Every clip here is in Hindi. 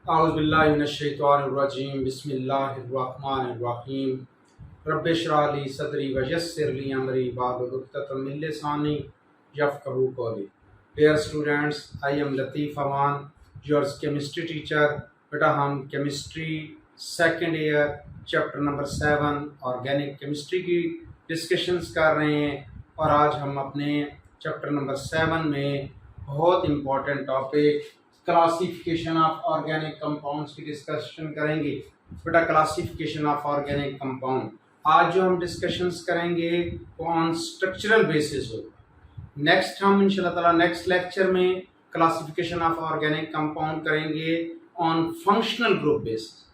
औज़ुबिल्लाहिमिनश्शैतानिर्रजीम बिस्मिल्लाहिर्रहमानिर्रहीम रब्बि इश्रह ली सदरी व यस्सिर ली अमरी वाहलुल उक़दतम मिन लिसानी यफ़क़हू क़ौली। Dear students, I am Latif Aman, yours chemistry teacher. बेटा हम chemistry second year chapter number 7 organic chemistry की डिस्कशंस कर रहे हैं और आज हम अपने चैप्टर नंबर 7 में बहुत important topic classification of organic compounds की डिस्कशन करेंगे। बेटा क्लासिफिकेशन ऑफ ऑर्गेनिक कंपाउंड आज जो हम डिस्कशंस करेंगे वो ऑन स्ट्रक्चरल बेसिस होगा। नेक्स्ट हम इंशाल्लाह ताला नेक्स्ट लेक्चर में क्लासिफिकेशन ऑफ ऑर्गेनिक कंपाउंड करेंगे ऑन फंक्शनल ग्रुप बेसिस।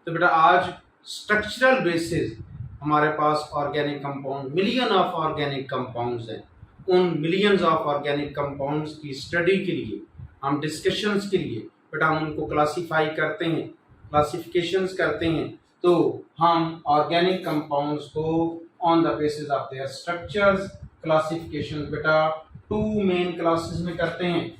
तो बेटा आज स्ट्रक्चरल बेसिस हमारे पास organic compound million of organic compounds हैं। उन मिलियंस ऑफ ऑर्गेनिक कंपाउंड्स की स्टडी के लिए हम डिस्कशंस के लिए बेटा हम उनको क्लासीफाई करते हैं, क्लासिफिकेशंस करते हैं। तो हम ऑर्गेनिक कंपाउंड्स को on the basis of their structures classification बेटा 2 मेन क्लासेस में करते हैं।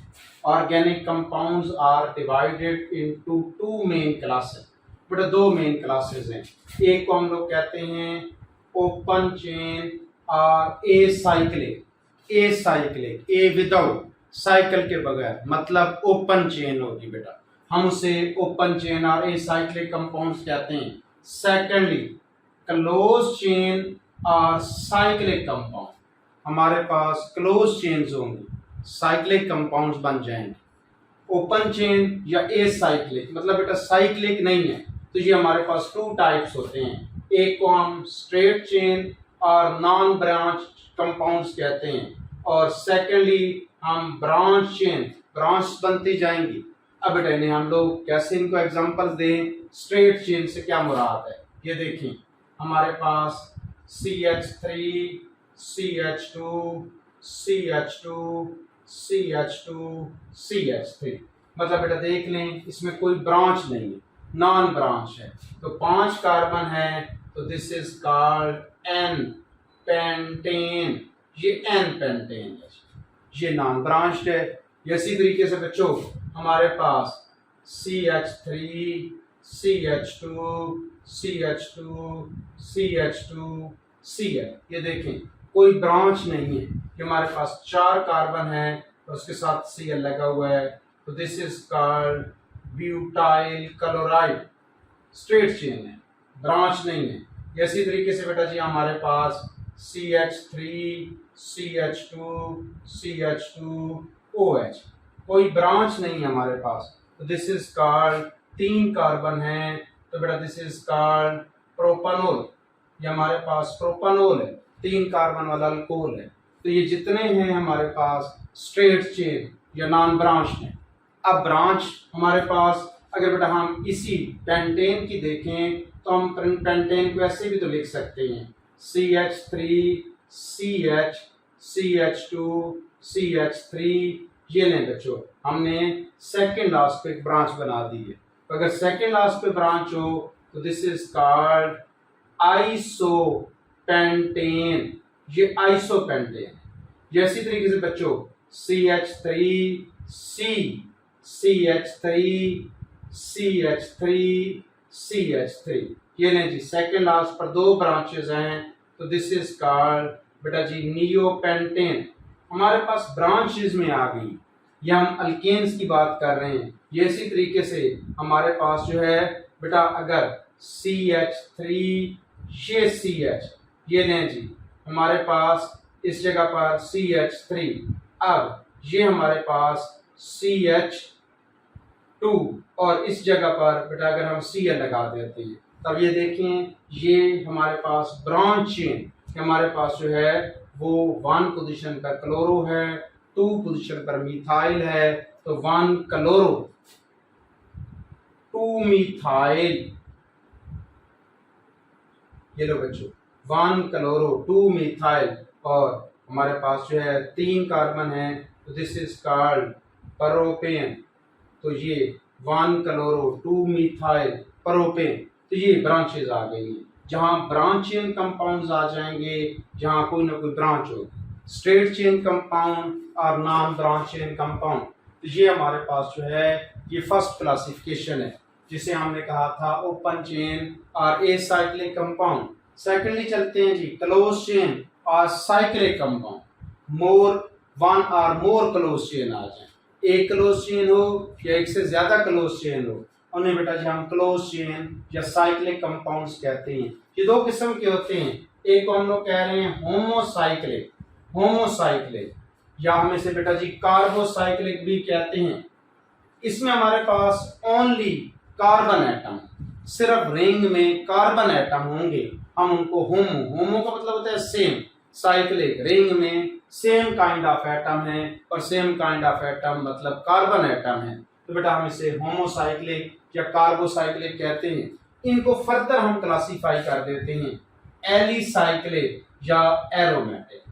Organic compounds are divided into 2 main classes. बेटा 2 मेन क्लासेस हैं। एक को हम लोग कहते हैं ओपन चेन और एसाइक्लिक। एसाइक्लिक ए विदाउट साइकिल के बगैर मतलब ओपन चेन होगी बेटा, हम उसे ओपन चेन और एसाइक्लिक कंपाउंड्स कहते हैं। सेकेंडली क्लोज चेन और साइक्लिक कंपाउंड, हमारे पास क्लोज चेन्स होंगी, साइक्लिक कंपाउंड्स बन जाएंगे। ओपन चेन या एसाइक्लिक मतलब बेटा साइक्लिक नहीं है, तो ये हमारे पास 2 टाइप्स होते हैं। एक को हम स्ट्रेट चेन और नॉन ब्रांच कंपाउंड्स कहते हैं और सेकेंडली हम ब्रांच चेन, ब्रांच बनती जाएंगी। अब बेटा इन्हें हम लोग कैसे इनको एग्जांपल दें। स्ट्रेट चेन से क्या मुराद है ये देखें। हमारे पास CH3 CH2 CH2 CH2 CH3 मतलब बेटा देख लें इसमें कोई ब्रांच नहीं है, नॉन ब्रांच है। तो 5 कार्बन है तो this is called an pentane. ये एन पेंटेन है, ये नॉन ब्रांच्ड है। इसी तरीके से बच्चों हमारे पास CH3 CH2 CH2 CH2 CH, ये देखें कोई ब्रांच नहीं है। कि हमारे पास 4 कार्बन है और उसके साथ Cl लगा हुआ है तो this is called butyl chloride. Straight chain है, ब्रांच नहीं है। इसी तरीके से बेटा जी हमारे पास CH3 CH2 CH2 OH, कोई ब्रांच नहीं है हमारे पास तो दिस इज कॉल्ड 3 कार्बन है तो बेटा दिस इज कॉल्ड प्रोपानोल। ये हमारे पास प्रोपानोल है, 3 कार्बन वाला अल्कोहल है। तो ये जितने हैं हमारे पास स्ट्रेट चेन या नॉन ब्रांच हैं। अब ब्रांच हमारे पास अगर बेटा हम इसी पेंटेन की देखें तो हम पेंटेन को ऐसे भी तो लिख सकते हैं CH3 CH CH2 CH3। ये लें बच्चों हमने सेकेंड लास्ट पे एक ब्रांच बना दी है। तो अगर सेकेंड लास्ट पे ब्रांच हो तो दिस इज कॉल्ड आइसोपेंटेन। ये आइसोपेंटेन। इसी तरीके से बच्चों CH3 C CH3 CH3 CH3 ये लें जी सेकेंड लास्ट पर 2 ब्रांचेस हैं तो दिस इज कॉल्ड बेटा जी नियोपेंटेन। हमारे पास ब्रांचेस में आ गई। ये हम अल्केन्स की बात कर रहे हैं। ये इसी तरीके से हमारे पास जो है बेटा अगर CH3 ये CH ये लें जी हमारे पास इस जगह पर CH3, अब ये हमारे पास CH2 और इस जगह पर बेटा अगर हम Cl लगा देते हैं तब ये देखें ये हमारे पास ब्रांच चेन हमारे पास जो है वो 1 पोजीशन पर क्लोरो है, 2 पोजीशन पर मिथाइल है। तो 1 क्लोरो 2 मिथाइल, ये लो बच्चों 1 क्लोरो 2 मिथाइल और हमारे पास जो है 3 कार्बन है तो दिस इज कॉल्ड प्रोपेन। तो ये 1 क्लोरो 2 मिथाइल प्रोपेन। तो ये ब्रांचेज आ गई हैं। जहाँ ब्रांच चेन कंपाउंड्स आ जाएंगे जहाँ कोई ना कोई ब्रांच होगी। स्ट्रेट चेन कंपाउंड और नॉन ब्रांच चेन कंपाउंड तो ये हमारे पास जो है ये फर्स्ट क्लासिफिकेशन है, जिसे हमने कहा था ओपन चेन और ए साइक्लिक कंपाउंड। सेकेंडली चलते हैं जी, क्लोज चेन और साइक्लिक कंपाउंड। मोर वन और मोर क्लोज चेन आ जाए, एक क्लोज चेन हो या एक से ज्यादा क्लोज चेन हो, उन्हें बेटा जी हम क्लोज चेन या साइक्लिक कंपाउंड्स कहते हैं। ये दो किस्म के होते हैं, एक को हम लोग कह रहे हैं होमोसाइक्लिक, होमोसाइक्लिक, या हम इसे बेटा जी कार्बोसाइक्लिक भी कहते हैं। इसमें हमारे पास ओनली कार्बन एटम, सिर्फ रिंग में कार्बन एटम होंगे, हम उनको होमो, होमो का मतलब होता है सेम, साइक्लिक रिंग में सेम काइंड ऑफ एटम है, और सेम काइंड ऑफ एटम मतलब कार्बन एटम है, तो बेटा हम इसे होमोसाइक्लिक या कार्बोसाइक्लिक कहते हैं। इनको फर्दर हम क्लासीफाई कर देते हैं एलिसाइक्लिक या एरोमेटिक।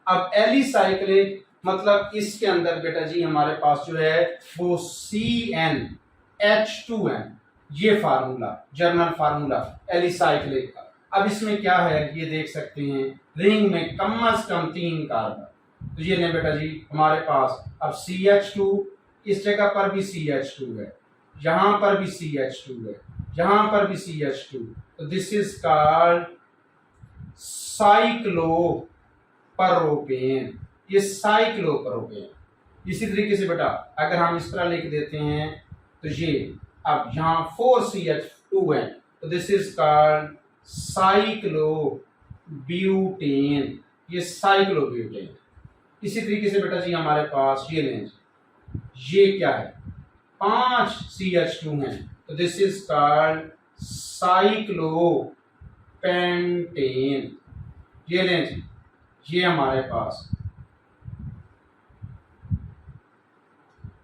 अब एलिसाइक्लिक मतलब इसके अंदर बेटा जी हमारे पास जो है वो CnH2n, ये फार्मूला, जर्नल फार्मूला एलिसाइक्लिक का। अब इसमें क्या है ये देख सकते हैं, रिंग में कम से कम 3 कार्बन, तो ये नहीं बेटा जी हमारे पास अब CH2, इस जगह पर भी CH2 है, यहां पर भी CH2 है, यहां पर भी CH2, तो दिस इज कॉल्ड साइक्लोप्रोपेन, ये साइक्लोप्रोपेन। इसी तरीके से बेटा अगर हम इस तरह लिख देते हैं तो ये अब यहां 4CH2 है, तो दिस इज कॉल्ड साइक्लोब्यूटेन, ये साइक्लोब्यूटेन। इसी तरीके से बेटा जी हमारे पास ये लें, ये क्या है 5CH2 है, तो दिस इज कॉल्ड साइक्लोपेंटेन। ये लें जी, ये हमारे पास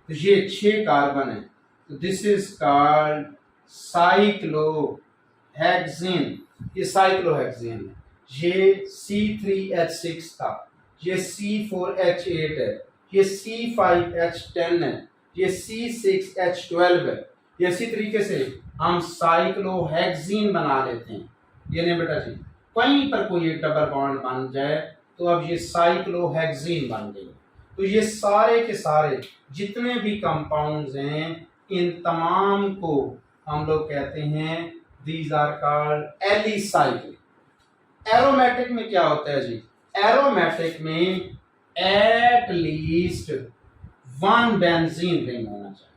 तो ये 6 कार्बन है, तो दिस इज कॉल्ड साइक्लोहेक्सेन, ये साइक्लोहेक्सेन है। ये C3H6 था, ये C4H8 है, ये C5H10 है, ये C6H12 है। इसी तरीके से हम साइक्लोहेक्सीन बना लेते हैं, ये नहीं बेटा जी कहीं पर कोई एक डबल बॉन्ड बन जाए तो अब ये साइक्लोहेक्सीन बन गई। तो ये सारे के सारे जितने भी कंपाउंड्स हैं इन तमाम को हम लोग कहते हैं these are called alicyclic. Aromatic में क्या होता है जी, एरोमेटिक में एट लीस्ट 1 बेंजीन रिंग होना चाहिए।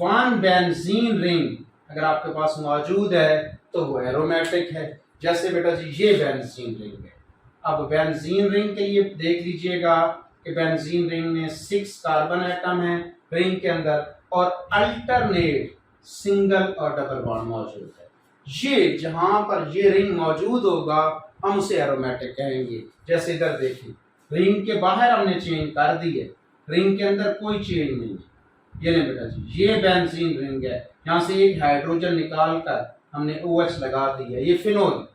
1 बेंजीन रिंग अगर आपके पास मौजूद है तो वो एरोमेटिक है। जैसे बेटा जी ये बेंजीन रिंग है, अब बेंजीन रिंग के लिए देख लीजिएगा कि बेंजीन रिंग में 6 कार्बन एटम है रिंग के अंदर, और अल्टरनेट सिंगल और डबल बॉन्ड मौजूद है। ये जहां पर ये रिंग मौजूद होगा हम उसे एरोमेटिक कहेंगे। जैसे इधर देखिए, रिंग के बाहर हमने चेन कर दी है, रिंग के अंदर कोई चेन नहीं है। ये नहीं बेटा जी ये बेंजीन रिंग है, यहाँ से एक हाइड्रोजन निकाल कर हमने OH लगा दी है, ये फिनोल।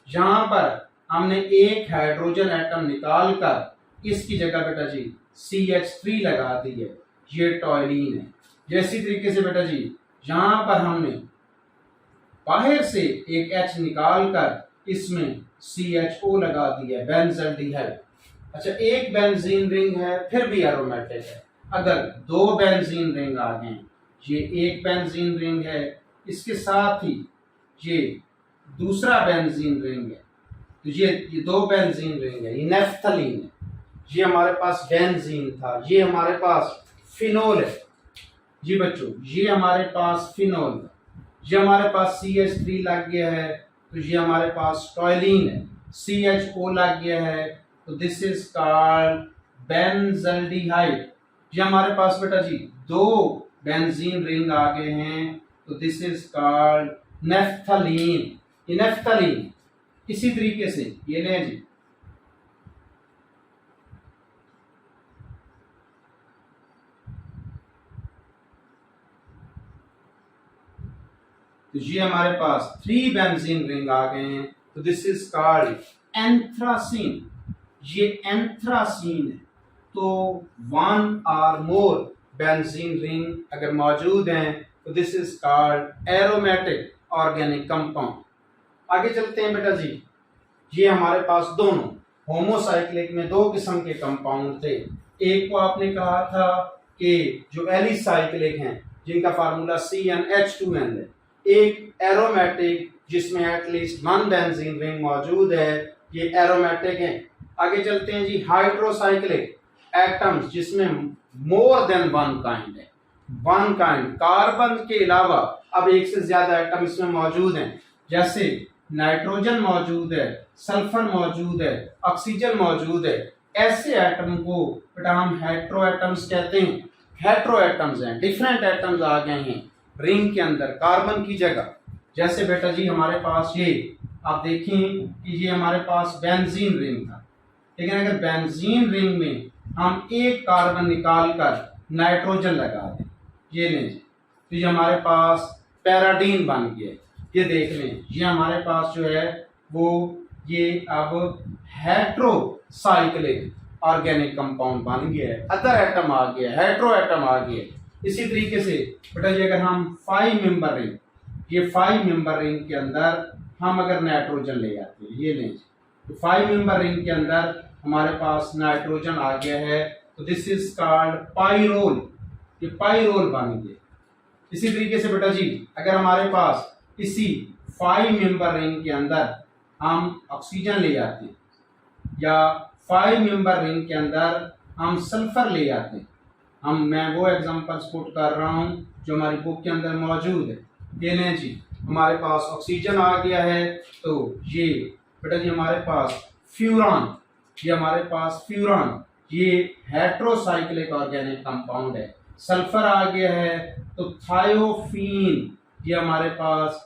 यहाँ पर हमने एक हाइड्रोजन एटम निकाल कर इसकी जगह बेटा जी CH3 लगा दी है, ये टॉयलीन है। जैसी तरीके से बेटा जी यहाँ पर हमने बाहर से एक H निकाल कर इसमें CHO लगा दिया है, बेंजल्डिहाइड। अच्छा एक बेंजीन रिंग है फिर भी एरोमेटिक है। अगर 2 बेंजीन रिंग आ गए, ये एक बेंजीन रिंग है, इसके साथ ही ये दूसरा बेंजीन रिंग है, तो ये 2 बेंजीन रिंग है, ये नेफ्थलीन है। ये हमारे पास बेंजीन था, ये हमारे पास फिनोल है जी बच्चों, ये हमारे पास फिनोल है। ये हमारे पास CH3 लग गया है, तो ये हमारे पास टॉयलीन है। CHO लग गया है, तो दिस इज कॉल्ड बेंजल्डिहाइड। ये हमारे पास बेटा जी 2 बेंजीन रिंग आ गए हैं, तो दिस इज कॉल्ड नेफ्थलीन, ये नेफ्थलीन। इसी तरीके से ये लें जी, तो ये हमारे पास 3 बेंजीन रिंग आ गए हैं, तो दिस इज कॉल्ड एंथ्रासीन, ये एंथ्रासीन है। तो 1 और मोर बेंजीन रिंग अगर मौजूद हैं तो this is called aromatic organic compound. आगे चलते हैं बेटा जी, ये हमारे पास दोनों होमोसाइक्लिक में 2 किस्म के कंपाउंड थे, एक को आपने कहा था कि जो एलिसाइक्लिक हैं जिनका फार्मूला CnH2n है, एक एरोमेटिक जिसमें एटलीस्ट वन बेंजीन रिंग मौजूद है, ये एरोमेटिक है। आगे चलते हैं जी, हाइड्रोसाइक्लिक एटम्स जिसमें मोर देन वन काइंड है, वन काइंड, कार्बन के अलावा अब एक से ज्यादा एटम इसमें मौजूद हैं, जैसे नाइट्रोजन मौजूद है, सल्फर मौजूद है, ऑक्सीजन मौजूद है। ऐसे एटम को बेटा हम हेट्रो एटम्स कहते हैं। हेट्रो एटम्स हैं, डिफरेंट एटम्स आ गए हैं रिंग के अंदर कार्बन की जगह। जैसे बेटा जी हमारे पास ये आप देखें कि ये हमारे पास बेंजीन रिंग था, लेकिन अगर बेंजीन रिंग में हम एक कार्बन निकाल कर नाइट्रोजन लगा दें, ये लें, तो ये हमारे पास पैराडीन बन गया। ये देख लें, ये हमारे पास जो है वो ये अब हेट्रोसाइक्लिक ऑर्गेनिक कंपाउंड बन गया है, अदर एटम आ गया, हेट्रो एटम आ गया। इसी तरीके से बेटा जी अगर हम 5 मेंबर रिंग, ये 5 मेंबर रिंग के अंदर हम अगर नाइट्रोजन ले आते हैं, ये लें, तो 5 मेंबर रिंग के अंदर हमारे पास नाइट्रोजन आ गया है, तो दिस इज कॉल्ड पाइरोल, ये पाइरोल बन गया। इसी तरीके से बेटा जी अगर हमारे पास इसी 5 मेंबर रिंग के अंदर हम ऑक्सीजन ले आते हैं, या 5 मेंबर रिंग के अंदर हम सल्फर ले आते हैं, मैं वो एग्जांपल्स पुट कर रहा हूँ जो हमारी बुक के अंदर मौजूद है। ये लें जी, हमारे पास ऑक्सीजन आ गया है, तो ये बेटा जी हमारे पास फ्यूरान, ये हमारे पास फ्यूरान, ये हेट्रोसाइक्लिक ऑर्गेनिक कंपाउंड है। सल्फर आ गया है, तो थायोफीन, ये हमारे पास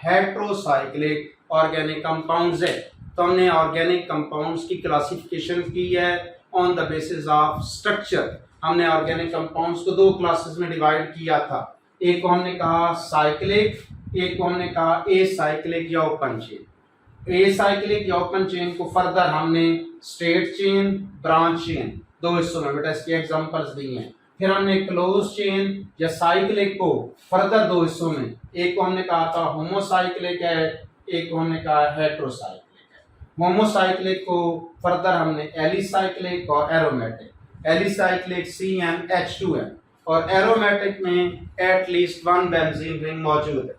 हेट्रोसाइक्लिक ऑर्गेनिक कंपाउंड्स है। तो हमने ऑर्गेनिक कंपाउंड्स की क्लासिफिकेशन की है on the basis of structure. हमने ऑर्गेनिक कंपाउंड्स को 2 क्लासेस में डिवाइड किया था, एक को हमने कहा साइक्लिक, एक को हमने कहा एसाइक्लिक या ओपन चेन। एसाइक्लिक या ओपन चेन को फर्दर हमने स्ट्रेट चेन, ब्रांच चेन 2 हिस्सों में बेटा इसके एग्जांपल्स दिए हैं। फिर हमने क्लोज चेन या साइक्लिक को फर्दर 2 हिस्सों में, एक को हमने कहा था होमोसाइक्लिक है, एक को हमने कहा हेट्रोसाइक्लिक है। होमोसाइक्लिक को फर्दर हमने एलिसाइक्लिक और एरोमेटिक, एलिसाइक्लिक CnH2n, और एरोमेटिक में एटलीस्ट वन बेंजीन रिंग मौजूद है।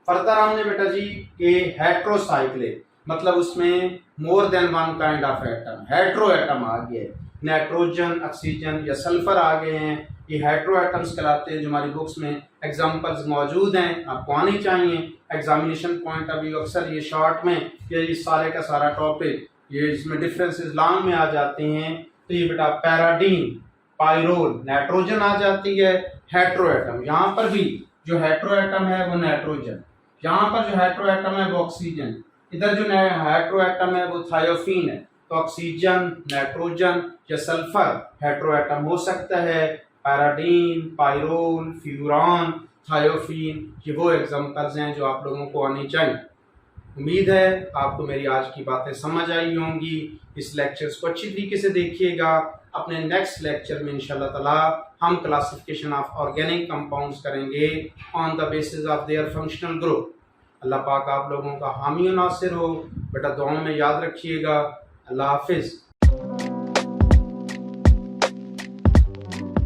फर्दर हमने बेटा जी के हेट्रोसाइक्लिक मतलब उसमें more than one kind of atom, hetero atom आ गए, नाइट्रोजन, ऑक्सीजन या सल्फर आ गए हैं, ये हेट्रो एटम्स कहलाते हैं, जो हमारी बुक्स में एग्जांपल्स मौजूद हैं, आपको आनी चाहिए। एग्जामिनेशन पॉइंट ऑफ व्यू अक्सर ये शॉर्ट में ये सारे का सारा टॉपिक ये इसमें डिफरेंसेस लॉन्ग में आ जाते हैं, तो ये बेटा पैराडीन, पाइरोल, नाइट्रोजन आ जाती है, हेट्रो एटम, यहाँ पर भी जो हेट्रो एटम है वो नाइट्रोजन, यहाँ पर जो हेट्रो एटम है वो ऑक्सीजन, इधर जो हेट्रो एटम है वो थायोफीन है। तो ऑक्सीजन, नाइट्रोजन या सल्फर हेट्रो एटम हो सकता है, पैराडीन, पाइरोल, फ्यूरान, थायोफीन, ये वो एग्जांपल्स हैं जो आप लोगों को आनी चाहिए। उम्मीद है आपको मेरी आज की बातें समझ आई होंगी। इस लेक्चर्स को अच्छी तरीके से देखिएगा। अपने नेक्स्ट लेक्चर में इंशाल्लाह ताला हम क्लासिफिकेशन ऑफ ऑर्गेनिक कंपाउंड्स करेंगे on the basis of their functional group. अल्लाह पाक आप लोगों का हामी और नासिर हो। बेटा दुआओं में याद रखिएगा। अल्लाह हाफिज़।